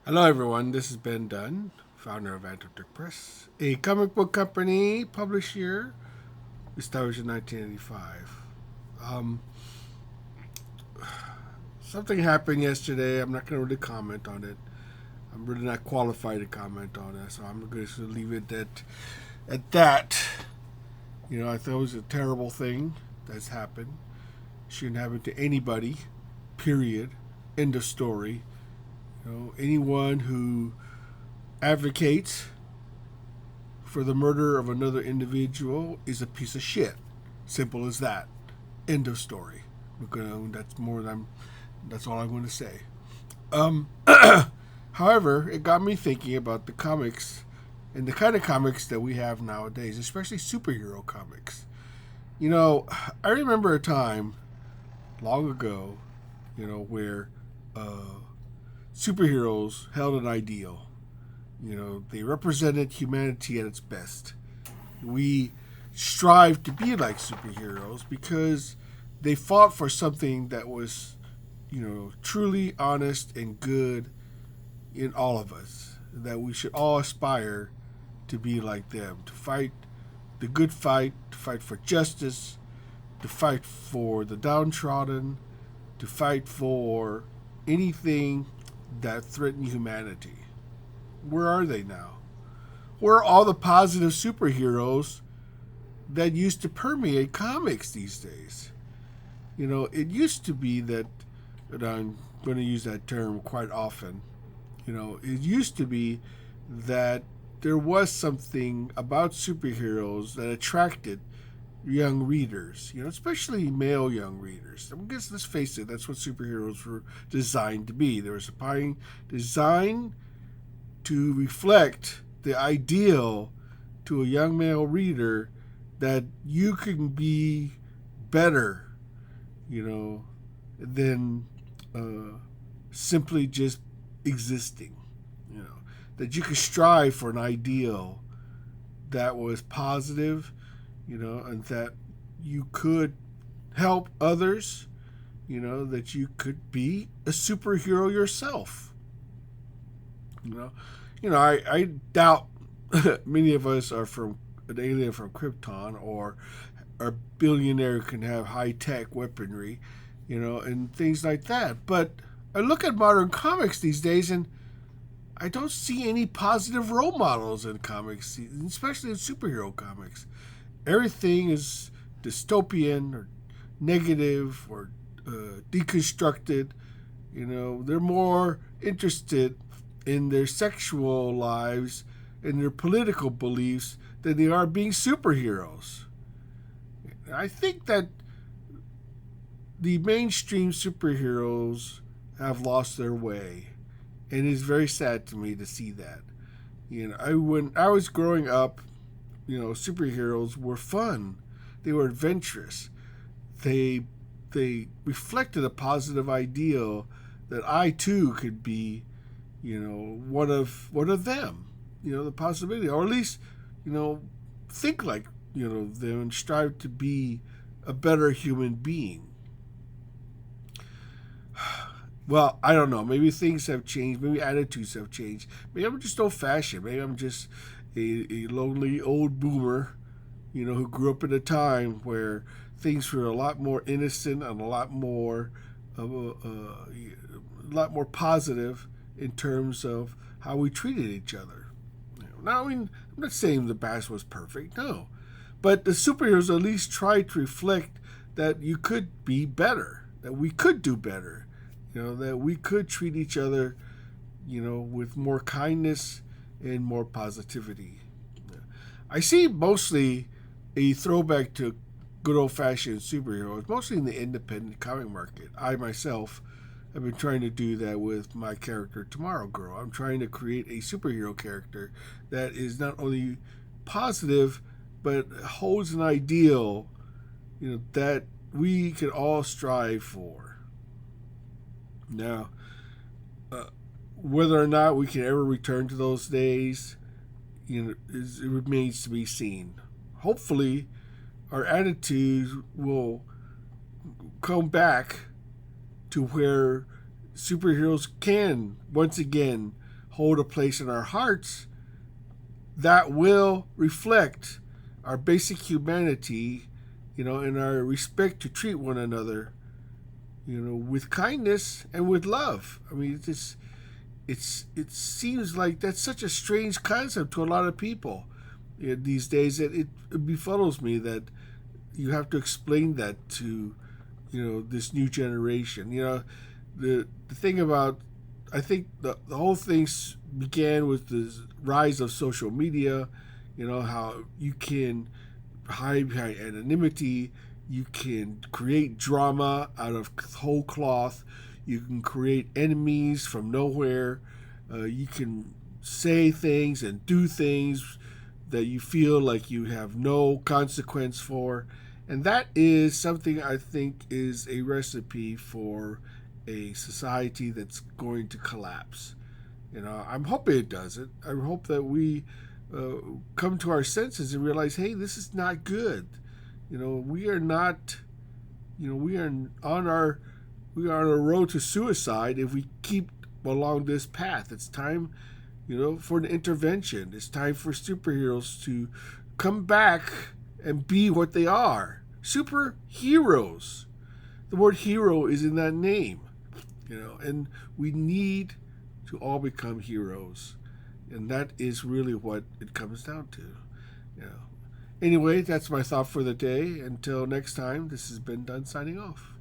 Hello, everyone. This is Ben Dunn, founder of Antarctic Press, a comic book company published here, established in 1985. Um, Something happened yesterday. I'm not going to really comment on it. I'm really not qualified to comment on it, so I'm going to leave it at that. I thought it was a terrible thing that's happened. Shouldn't happen to anybody. Period. End of story. Anyone who advocates for the murder of another individual is a piece of shit. Simple as that. End of story. That's more than that's all I'm going to say. Um, However, it got me thinking about the comics and the kind of comics that we have nowadays, especially superhero comics. I remember a time long ago, where uh, superheroes held an ideal. They represented humanity at its best. We strive to be like superheroes because they fought for something that was, truly honest and good in all of us. That we should all aspire to be like them, to fight the good fight, to fight for justice, to fight for the downtrodden, to fight for anything that threatened humanity. Where are they now? Where are all the positive superheroes that used to permeate comics these days? It used to be that, and I'm going to use that term quite often, it used to be that there was something about superheroes that attracted young readers, especially male young readers. I guess let's face it, that's what superheroes were designed to be. They were designed to reflect the ideal to a young male reader that you can be better, than simply just existing. You know, that you could strive for an ideal that was positive, and that you could help others, that you could be a superhero yourself. You know, I doubt many of us are from an alien from Krypton or a billionaire can have high tech weaponry, and things like that. But I look at modern comics these days and I don't see any positive role models in comics, especially in superhero comics. Everything is dystopian or negative or deconstructed. They're more interested in their sexual lives and their political beliefs than they are being superheroes. I think that the mainstream superheroes have lost their way, and it's very sad to me to see that. When I was growing up, superheroes were fun. They were adventurous. They they reflected a positive ideal that I too could be, one of them. The possibility, or at least, think like them and strive to be a better human being. Well, I don't know. Maybe things have changed. Maybe attitudes have changed. Maybe I'm just old fashioned. Maybe I'm just a lonely old boomer, who grew up in a time where things were a lot more innocent and a lot more positive in terms of how we treated each other. Now, I'm not saying the past was perfect, no, but the superheroes at least tried to reflect that you could be better, that we could do better, that we could treat each other, with more kindness and more positivity. I see mostly a throwback to good old fashioned superheroes, mostly in the independent comic market. I myself have been trying to do that with my character Tomorrow Girl. I'm trying to create a superhero character that is not only positive but holds an ideal, that we can all strive for. Now, uh, whether or not we can ever return to those days, it remains to be seen. Hopefully, our attitudes will come back to where superheroes can once again hold a place in our hearts that will reflect our basic humanity, and our respect to treat one another, with kindness and with love. I mean, it seems like that's such a strange concept to a lot of people these days that it befuddles me that you have to explain that to this new generation. The thing about, I think the whole thing began with the rise of social media. How you can hide behind anonymity, you can create drama out of whole cloth, you can create enemies from nowhere, you can say things and do things that you feel like you have no consequence for. And that is something I think is a recipe for a society that's going to collapse. I'm hoping it doesn't. I hope that we come to our senses and realize, hey, this is not good. We are not, we are on our road to suicide if we keep along this path. It's time, for an intervention. It's time for superheroes to come back and be what they are. Superheroes. The word hero is in that name, and we need to all become heroes. And that is really what it comes down to. Anyway, that's my thought for the day. Until next time, this has been Dunn signing off.